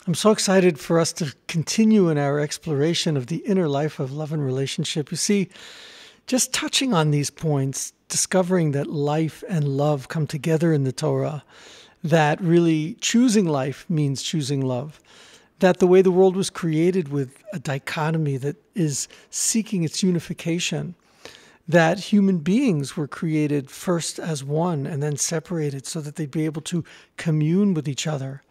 I'm so excited for us to continue in our exploration of the inner life of love and relationship. You see, just touching on these points, discovering that life and love come together in the Torah, that really choosing life means choosing love, that the way the world was created with a dichotomy that is seeking its unification, that human beings were created first as one and then separated so that they'd be able to commune with each other.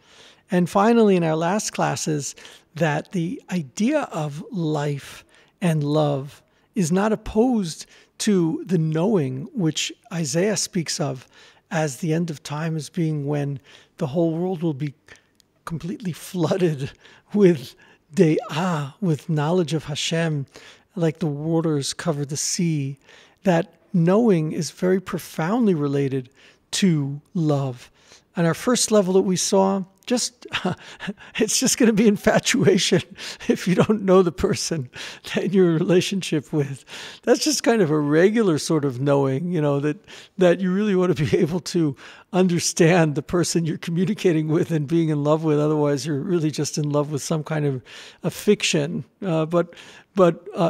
And finally, in our last classes, that the idea of life and love is not opposed to the knowing, which Isaiah speaks of as the end of time as being when the whole world will be completely flooded with de'ah, with knowledge of Hashem, like the waters cover the sea. That knowing is very profoundly related to love. And our first level that we saw, it's just going to be infatuation if you don't know the person that you're in a relationship with. That's just kind of a regular sort of knowing, that you really want to be able to understand the person you're communicating with and being in love with. Otherwise, you're really just in love with some kind of a fiction. But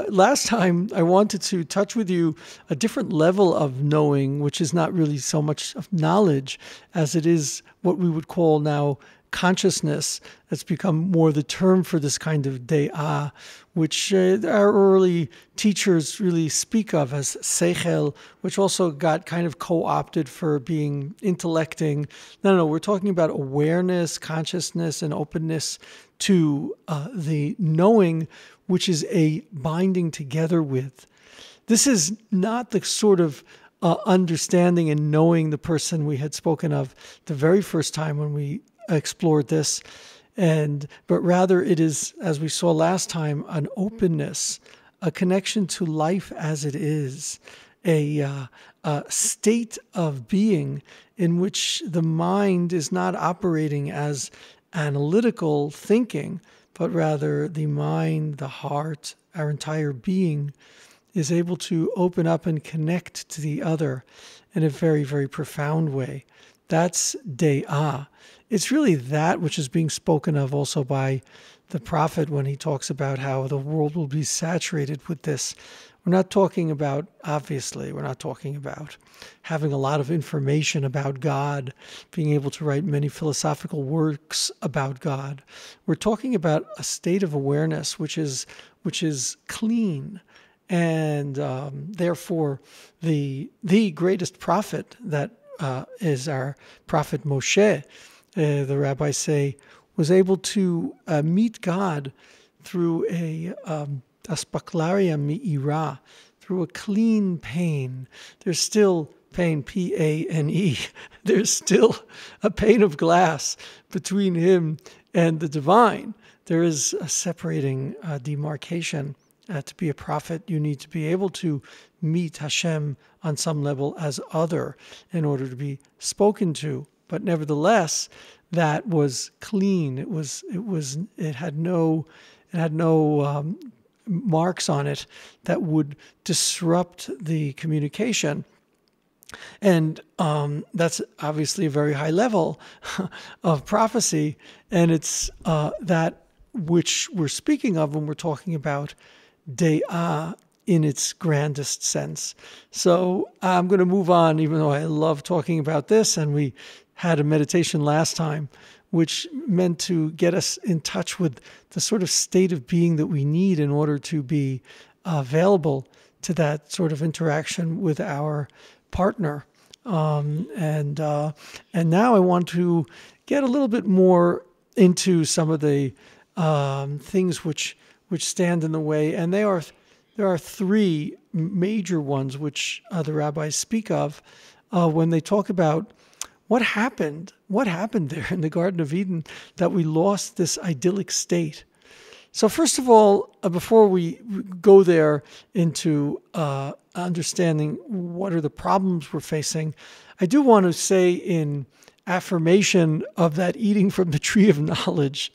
last time I wanted to touch with you a different level of knowing, which is not really so much of knowledge as it is what we would call now consciousness. That's become more the term for this kind of de'ah, which our early teachers really speak of as seichel, which also got kind of co-opted for being intellecting. No, we're talking about awareness, consciousness, and openness to the knowing, which is a binding together with. This is not the sort of understanding and knowing the person we had spoken of the very first time when we explored this, but rather it is, as we saw last time, an openness, a connection to life as it is, a state of being in which the mind is not operating as analytical thinking, but rather the mind, the heart, our entire being is able to open up and connect to the other in a very, very profound way. That's de'ah. It's really that which is being spoken of also by the prophet when he talks about how the world will be saturated with this. We're not talking about having a lot of information about God, being able to write many philosophical works about God. We're talking about a state of awareness which is clean. And therefore, the greatest prophet that is our prophet Moshe, the rabbis say, was able to meet God through a aspaklaria mi'ira, through a clean pane. There's still pane, P-A-N-E. There's still a pane of glass between him and the divine. There is a separating demarcation. To be a prophet, you need to be able to meet Hashem on some level as other in order to be spoken to. But nevertheless, that was clean. It had no marks on it that would disrupt the communication. And that's obviously a very high level of prophecy, and it's that which we're speaking of when we're talking about de'ah in its grandest sense. So I'm going to move on, even though I love talking about this, and we had a meditation last time, which meant to get us in touch with the sort of state of being that we need in order to be available to that sort of interaction with our partner. And now I want to get a little bit more into some of the things which stand in the way, and there are three major ones which the rabbis speak of when they talk about what happened there in the Garden of Eden that we lost this idyllic state. So first of all, before we go there into understanding what are the problems we're facing, I do want to say in affirmation of that eating from the tree of knowledge,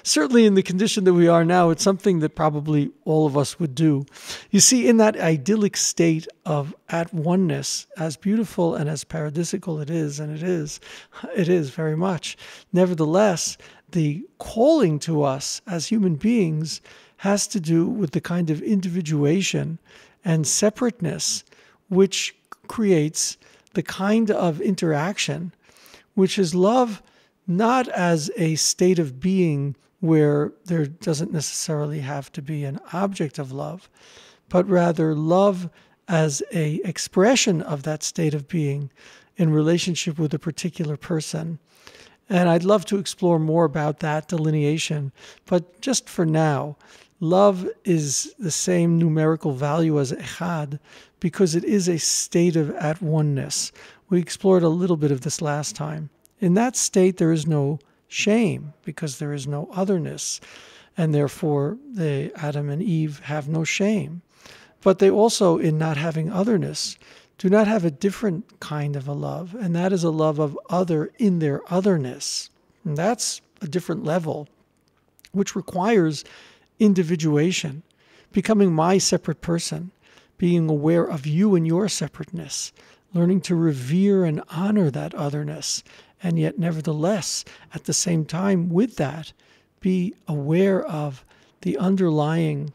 certainly in the condition that we are now, it's something that probably all of us would do. You see, in that idyllic state of at oneness, as beautiful and as paradisical it is, and it is very much, nevertheless, the calling to us as human beings has to do with the kind of individuation and separateness which creates the kind of interaction which is love, not as a state of being where there doesn't necessarily have to be an object of love, but rather love as an expression of that state of being in relationship with a particular person. And I'd love to explore more about that delineation, but just for now, love is the same numerical value as echad because it is a state of at oneness. We explored a little bit of this last time. In that state, there is no shame because there is no otherness, and therefore the Adam and Eve have no shame. But they also, in not having otherness, do not have a different kind of a love, and that is a love of other in their otherness. And that's a different level, which requires individuation, becoming my separate person, being aware of you and your separateness, learning to revere and honor that otherness, and yet nevertheless, at the same time with that, be aware of the underlying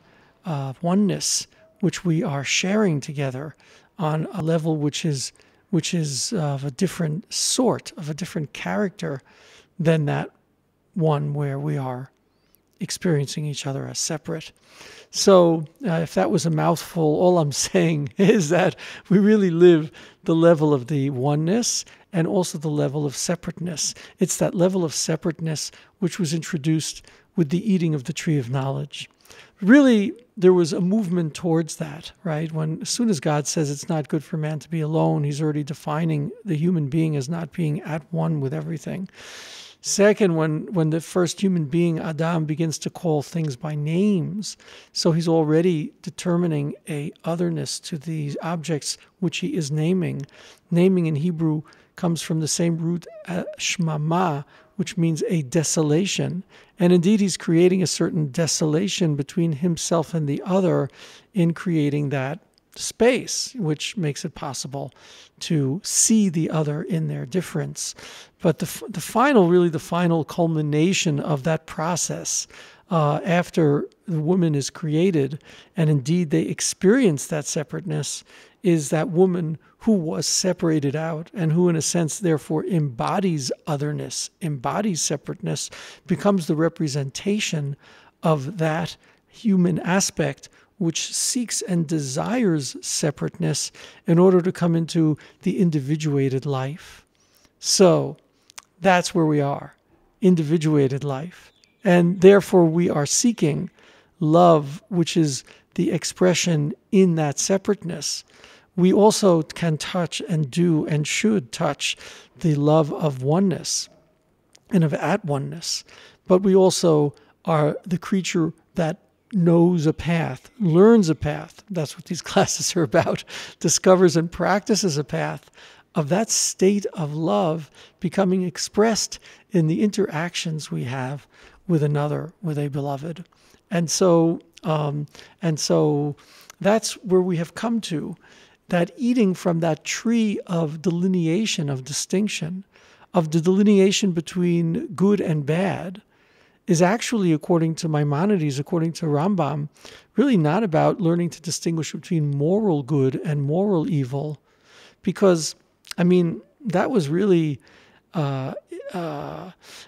oneness which we are sharing together on a level which is of a different sort, of a different character than that one where we are experiencing each other as separate. So if that was a mouthful, all I'm saying is that we really live the level of the oneness and also the level of separateness. It's that level of separateness which was introduced with the eating of the tree of knowledge. Really, there was a movement towards that, right? As soon as God says it's not good for man to be alone, he's already defining the human being as not being at one with everything. Second, when the first human being, Adam, begins to call things by names, so he's already determining a otherness to these objects which he is naming. Naming in Hebrew comes from the same root, shmama, which means a desolation. And indeed, he's creating a certain desolation between himself and the other in creating that space, which makes it possible to see the other in their difference. But the final culmination of that process, after the woman is created, and indeed they experience that separateness, is that woman who was separated out and who, in a sense, therefore embodies otherness, embodies separateness, becomes the representation of that human aspect which seeks and desires separateness in order to come into the individuated life. So that's where we are, individuated life. And therefore we are seeking love, which is the expression in that separateness. We also can touch and do and should touch the love of oneness and of at oneness. But we also are the creature that knows a path, learns a path. That's what these classes are about. Discovers and practices a path of that state of love becoming expressed in the interactions we have with another, with a beloved. And so that's where we have come to, that eating from that tree of delineation, of distinction, of the delineation between good and bad, is actually, according to Maimonides, according to Rambam, really not about learning to distinguish between moral good and moral evil, because, that was really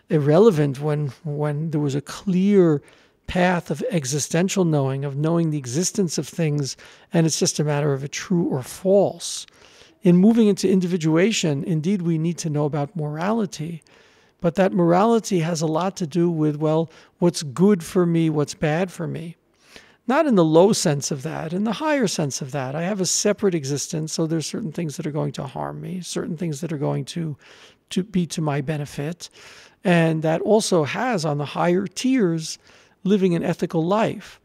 irrelevant when there was a clear path of existential knowing, of knowing the existence of things, and it's just a matter of a true or false. In moving into individuation, indeed, we need to know about morality, but that morality has a lot to do with, what's good for me, what's bad for me. Not in the low sense of that, in the higher sense of that. I have a separate existence, so there's certain things that are going to harm me, certain things that are going to be to my benefit. And that also has, on the higher tiers, living an ethical life.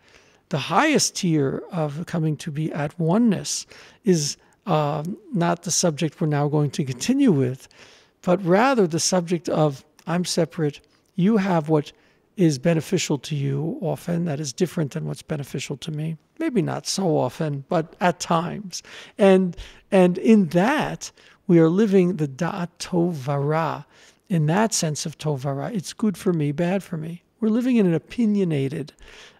The highest tier of coming to be at oneness is not the subject we're now going to continue with, but rather the subject of, I'm separate, you have what is beneficial to you often, that is different than what's beneficial to me. Maybe not so often, but at times. And in that, we are living the da'at tov vara, in that sense of tov v'ra. It's good for me, bad for me. We're living in an opinionated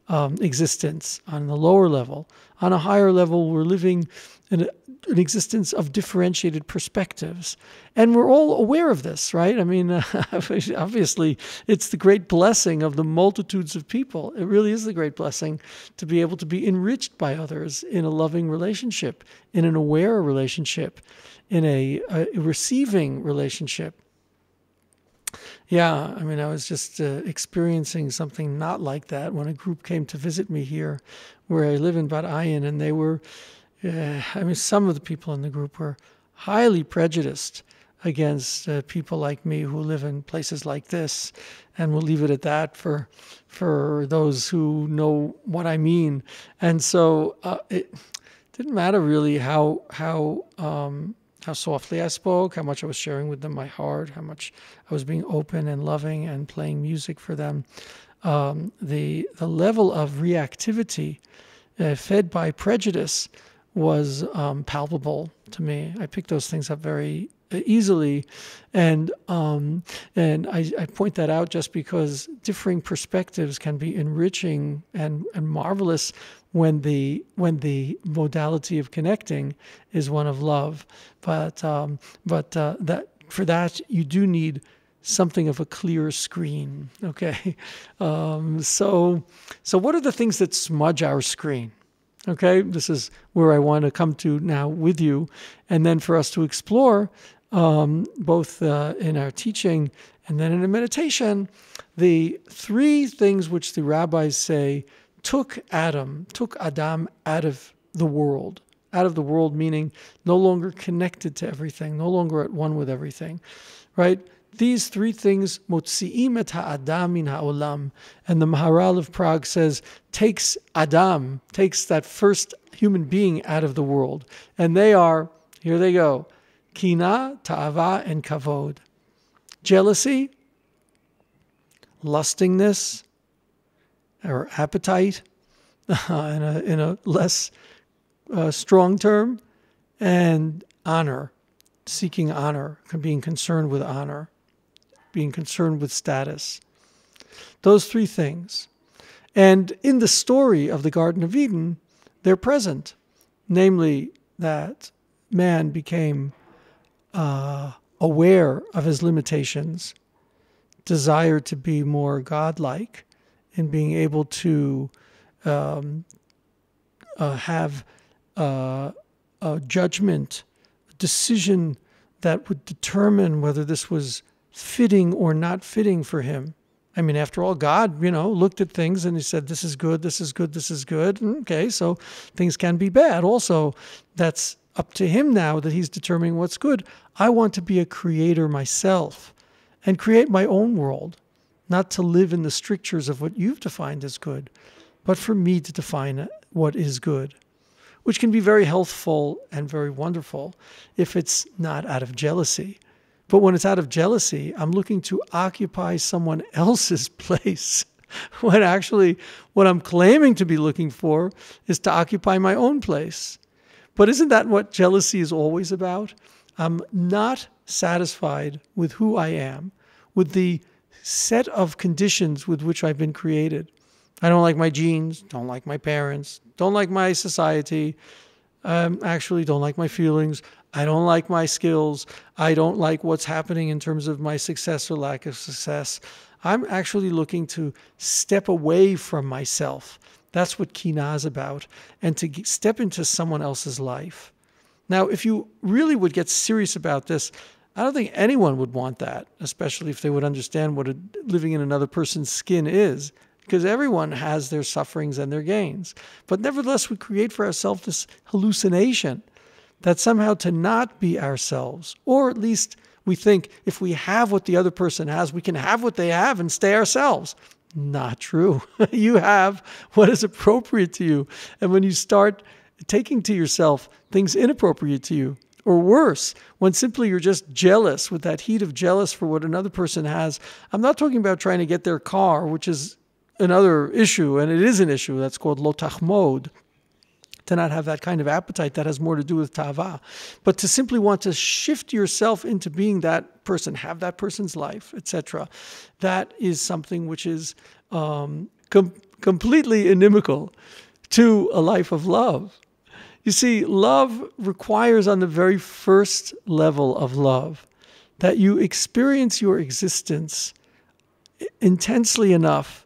existence on the lower level. On a higher level, we're living in an existence of differentiated perspectives. And we're all aware of this, right? I mean, obviously, it's the great blessing of the multitudes of people. It really is the great blessing to be able to be enriched by others in a loving relationship, in an aware relationship, in a receiving relationship. Yeah, I mean, I was just experiencing something not like that when a group came to visit me here where I live in Bad Ayin, and they were, some of the people in the group were highly prejudiced against people like me who live in places like this, and we'll leave it at that for those who know what I mean. And so it didn't matter really how softly I spoke, how much I was sharing with them my heart, how much I was being open and loving and playing music for them. The level of reactivity fed by prejudice was palpable to me. I picked those things up very easily, and I point that out just because differing perspectives can be enriching and marvelous when the modality of connecting is one of love. But that for that you do need something of a clear screen. Okay, so what are the things that smudge our screen? Okay, this is where I want to come to now with you, and then for us to explore both in our teaching and then in a meditation, the three things which the rabbis say took Adam out of the world meaning no longer connected to everything, no longer at one with everything, right? These three things, motzi'im et ha'adam min ha'olam, and the Maharal of Prague says, takes that first human being out of the world. And they are, here they go, kina, ta'ava, and kavod. Jealousy, lustingness, or appetite, in a less strong term, and honor, seeking honor, being concerned with honor, being concerned with status. Those three things. And in the story of the Garden of Eden, they're present. Namely, that man became aware of his limitations, desired to be more godlike, in being able to have a judgment, a decision that would determine whether this was fitting or not fitting for him. I mean, after all, God, looked at things and he said, this is good, this is good, this is good. Okay, so things can be bad. Also, that's up to him now that he's determining what's good. I want to be a creator myself and create my own world, not to live in the strictures of what you've defined as good, but for me to define what is good, which can be very healthful and very wonderful if it's not out of jealousy. But when it's out of jealousy, I'm looking to occupy someone else's place, when actually what I'm claiming to be looking for is to occupy my own place. But isn't that what jealousy is always about? I'm not satisfied with who I am, with the set of conditions with which I've been created. I don't like my genes, don't like my parents, don't like my society, actually don't like my feelings, I don't like my skills, I don't like what's happening in terms of my success or lack of success. I'm actually looking to step away from myself. That's what Kina is about, and to step into someone else's life. Now, if you really would get serious about this, I don't think anyone would want that, especially if they would understand what living in another person's skin is, because everyone has their sufferings and their gains. But nevertheless, we create for ourselves this hallucination that somehow to not be ourselves, or at least we think if we have what the other person has, we can have what they have and stay ourselves. Not true. You have what is appropriate to you. And when you start taking to yourself things inappropriate to you, or worse, when simply you're just jealous with that heat of jealous for what another person has. I'm not talking about trying to get their car, which is another issue, and it is an issue that's called lo tachmod, to not have that kind of appetite. That has more to do with ta'ava. But to simply want to shift yourself into being that person, have that person's life, etc., that is something which is completely inimical to a life of love. You see, love requires on the very first level of love that you experience your existence intensely enough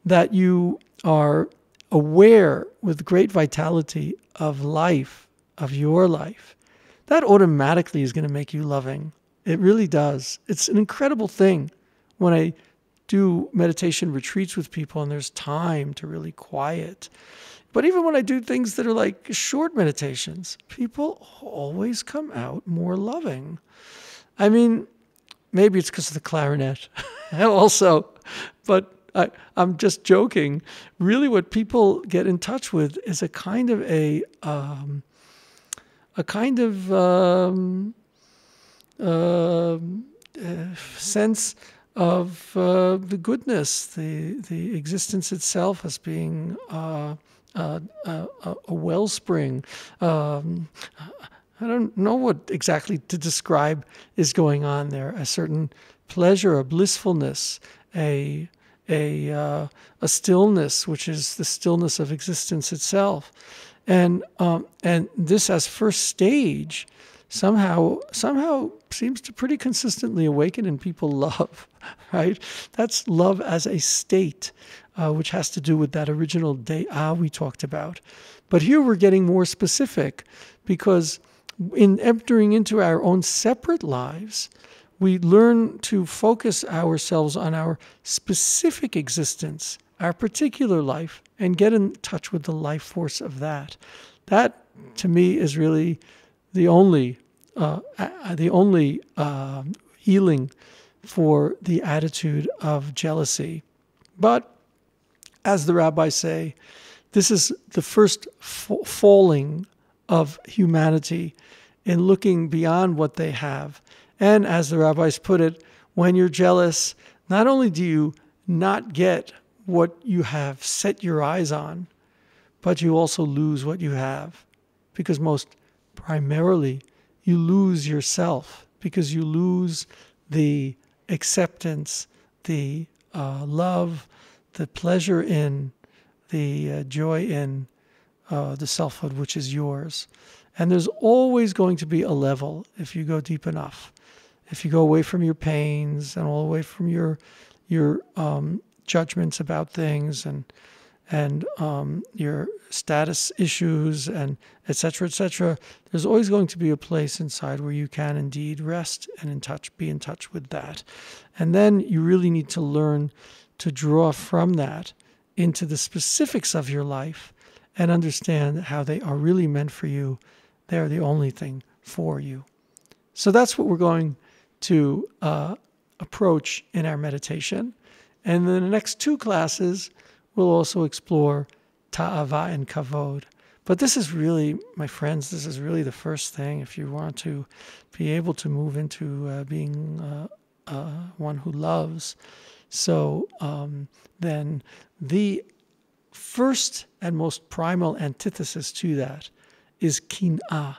that you are aware with great vitality of life, of your life. That automatically is going to make you loving. It really does. It's an incredible thing when I do meditation retreats with people and there's time to really quiet. But even when I do things that are like short meditations, people always come out more loving. I mean, maybe it's because of the clarinet also, but I'm just joking. Really what people get in touch with is a kind of sense of the goodness, the existence itself as being a wellspring. I don't know what exactly to describe is going on there. A certain pleasure, a blissfulness, a stillness, which is the stillness of existence itself, and this as first stage somehow seems to pretty consistently awaken in people love, right? That's love as a state, which has to do with that original day'ah we talked about. But here we're getting more specific because in entering into our own separate lives, we learn to focus ourselves on our specific existence, our particular life, and get in touch with the life force of that. That, to me, is really the only healing for the attitude of jealousy. But as the rabbis say, this is the first falling of humanity in looking beyond what they have. And as the rabbis put it, when you're jealous, not only do you not get what you have set your eyes on, but you also lose what you have. Because most primarily, you lose yourself, because you lose the acceptance, the love, the pleasure in, the joy in the selfhood which is yours. And there's always going to be a level if you go deep enough. If you go away from your pains and all the way from your judgments about things and your status issues and et cetera, there's always going to be a place inside where you can indeed rest and be in touch with that. And then you really need to learn to draw from that into the specifics of your life and understand how they are really meant for you. They're the only thing for you. So that's what we're going to approach in our meditation. And in the next two classes, we'll also explore ta'ava and kavod. But this is really, my friends, this is really the first thing if you want to be able to move into being one who loves. So then the first and most primal antithesis to that is kin'ah.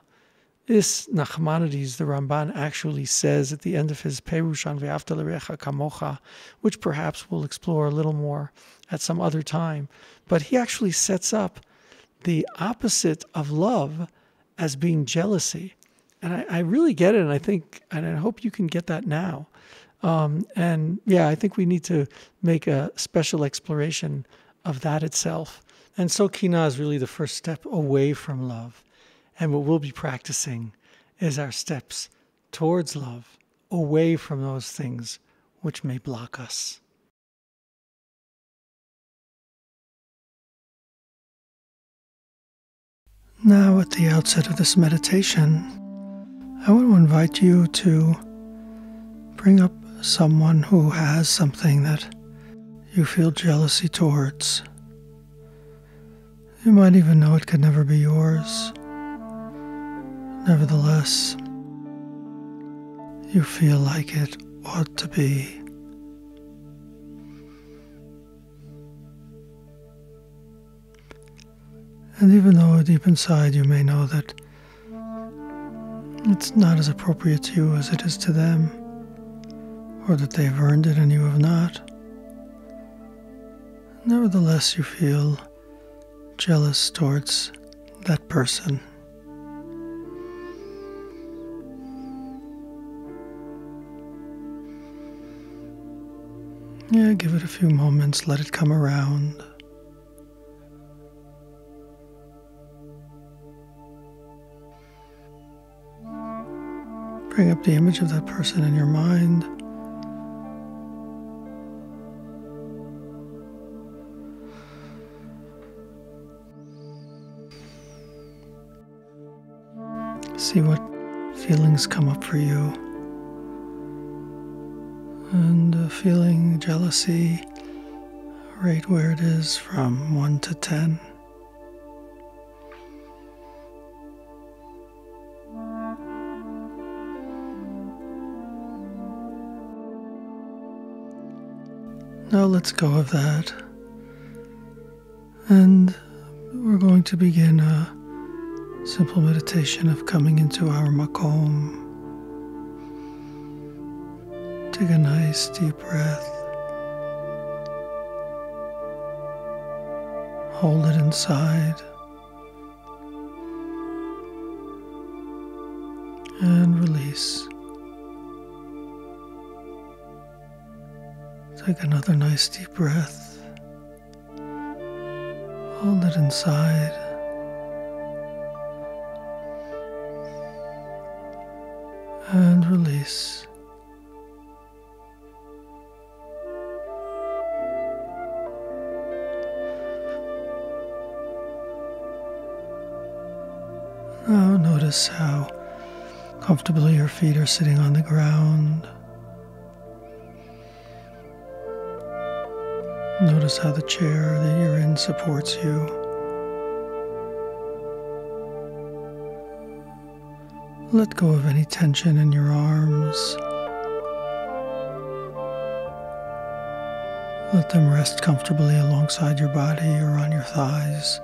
This Nachmanides, the Ramban, actually says at the end of his Perush on Ve'afta l'recha kamocha, which perhaps we'll explore a little more at some other time. But he actually sets up the opposite of love as being jealousy. And I really get it, and I think, and I hope you can get that now. And yeah, I think we need to make a special exploration of that itself. And so kin'ah is really the first step away from love. And what we'll be practicing is our steps towards love, away from those things which may block us. Now, at the outset of this meditation, I want to invite you to bring up someone who has something that you feel jealousy towards. You might even know it could never be yours. Nevertheless, you feel like it ought to be. And even though deep inside you may know that it's not as appropriate to you as it is to them, or that they've earned it and you have not, nevertheless you feel jealous towards that person. Yeah, give it a few moments, let it come around. Bring up the image of that person in your mind. See what feelings come up for you. And feeling jealousy, rate where it is from 1 to 10. Now let's go of that. And we're going to begin a simple meditation of coming into our makom. Take a nice deep breath. Hold it inside. And release. Take another nice deep breath. Hold it inside. And release. Now notice how comfortably your feet are sitting on the ground. Notice how the chair that you're in supports you. Let go of any tension in your arms. Let them rest comfortably alongside your body or on your thighs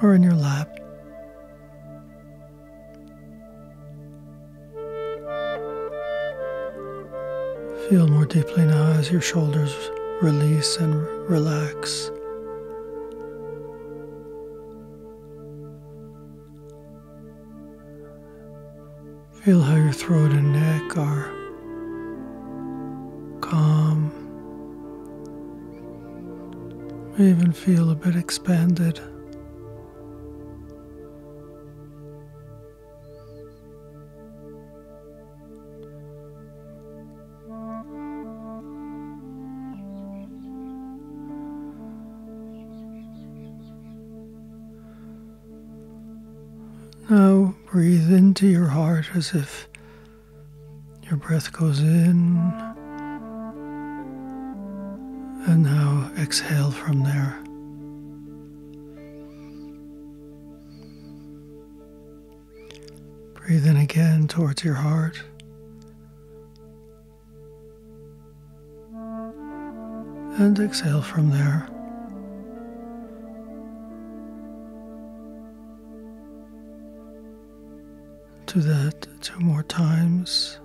or in your lap. Feel more deeply now as your shoulders release and relax. Feel how your throat and neck are calm. May even feel a bit expanded. Now breathe into your heart as if your breath goes in, and now exhale from there. Breathe in again towards your heart. And exhale from there. Do that 2 more times.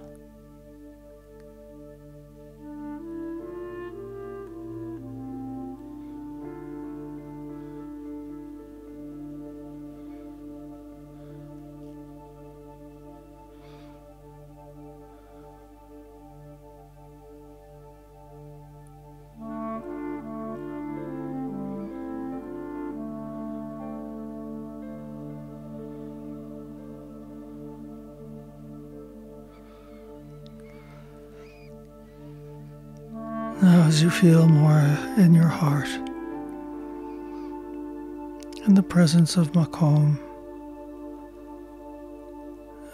Now, as you feel more in your heart, in the presence of Makom,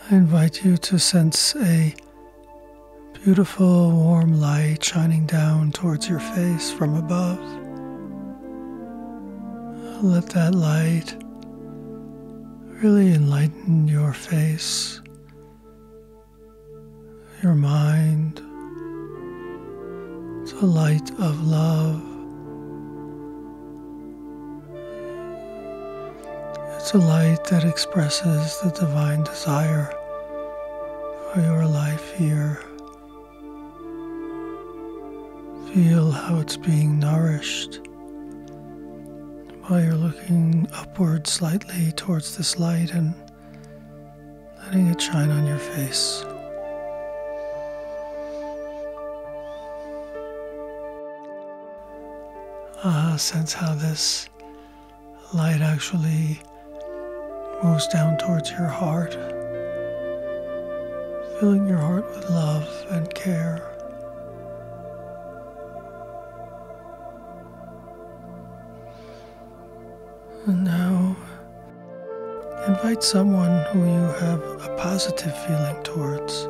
I invite you to sense a beautiful warm light shining down towards your face from above. Let that light really enlighten your face, your mind. It's a light of love. It's a light that expresses the divine desire for your life here. Feel how it's being nourished while you're looking upward slightly towards this light and letting it shine on your face. Sense how this light actually moves down towards your heart, filling your heart with love and care. And now, invite someone who you have a positive feeling towards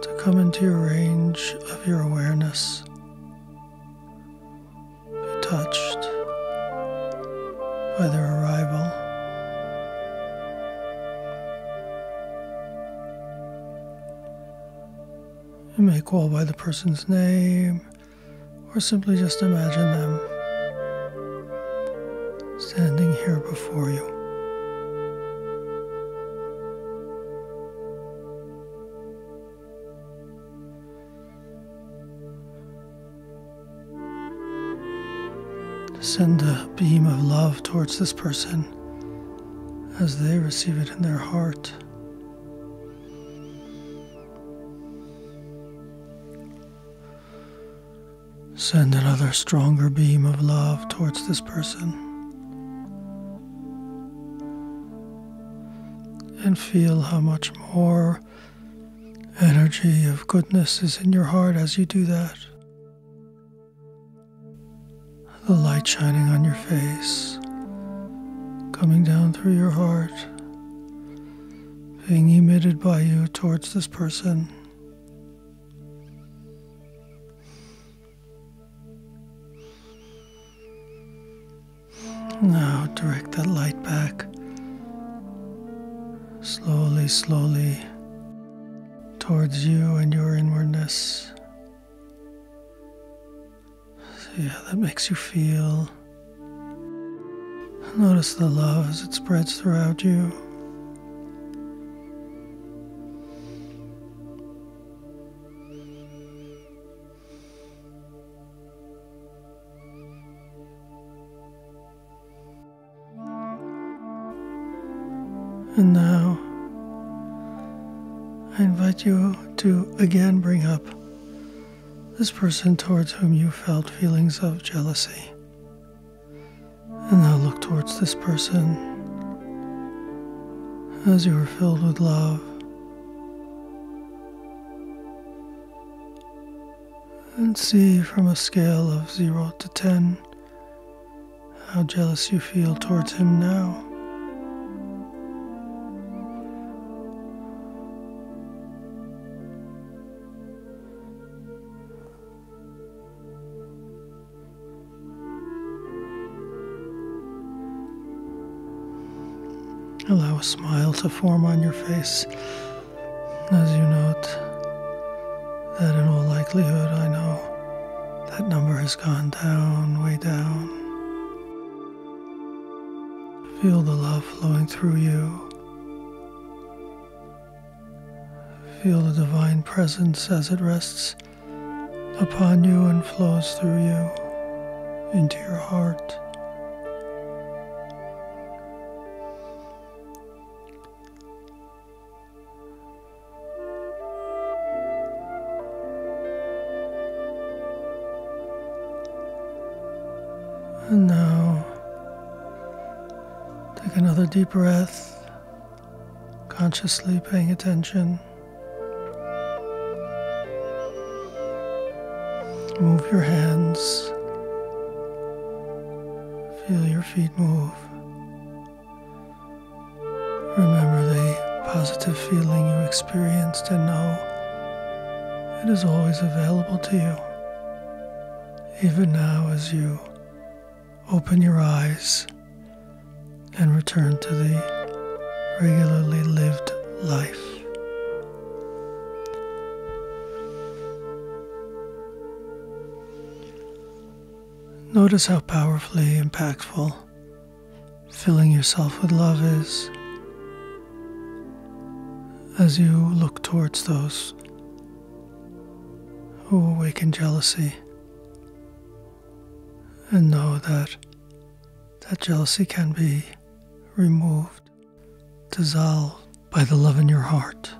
to come into your range of your awareness. Be touched by their arrival. You may call by the person's name or simply just imagine them standing here before you. Send a beam of love towards this person as they receive it in their heart. Send another stronger beam of love towards this person. And feel how much more energy of goodness is in your heart as you do that. The light shining on your face, coming down through your heart, being emitted by you towards this person. Now direct that light back, slowly, slowly, towards you and your inwardness. See how that makes you feel. Notice the love as it spreads throughout you. And now, I invite you to again bring up this person towards whom you felt feelings of jealousy. And now look towards this person as you are filled with love. And see from a scale of 0 to 10 how jealous you feel towards him now. Allow a smile to form on your face as you note that in all likelihood, I know that number has gone down, way down. Feel the love flowing through you. Feel the divine presence as it rests upon you and flows through you into your heart. And now, take another deep breath, consciously paying attention. Move your hands, feel your feet move. Remember the positive feeling you experienced and know it is always available to you, even now as you open your eyes and return to the regularly lived life. Notice how powerfully impactful filling yourself with love is, as you look towards those who awaken jealousy, and know that jealousy can be removed, dissolved by the love in your heart.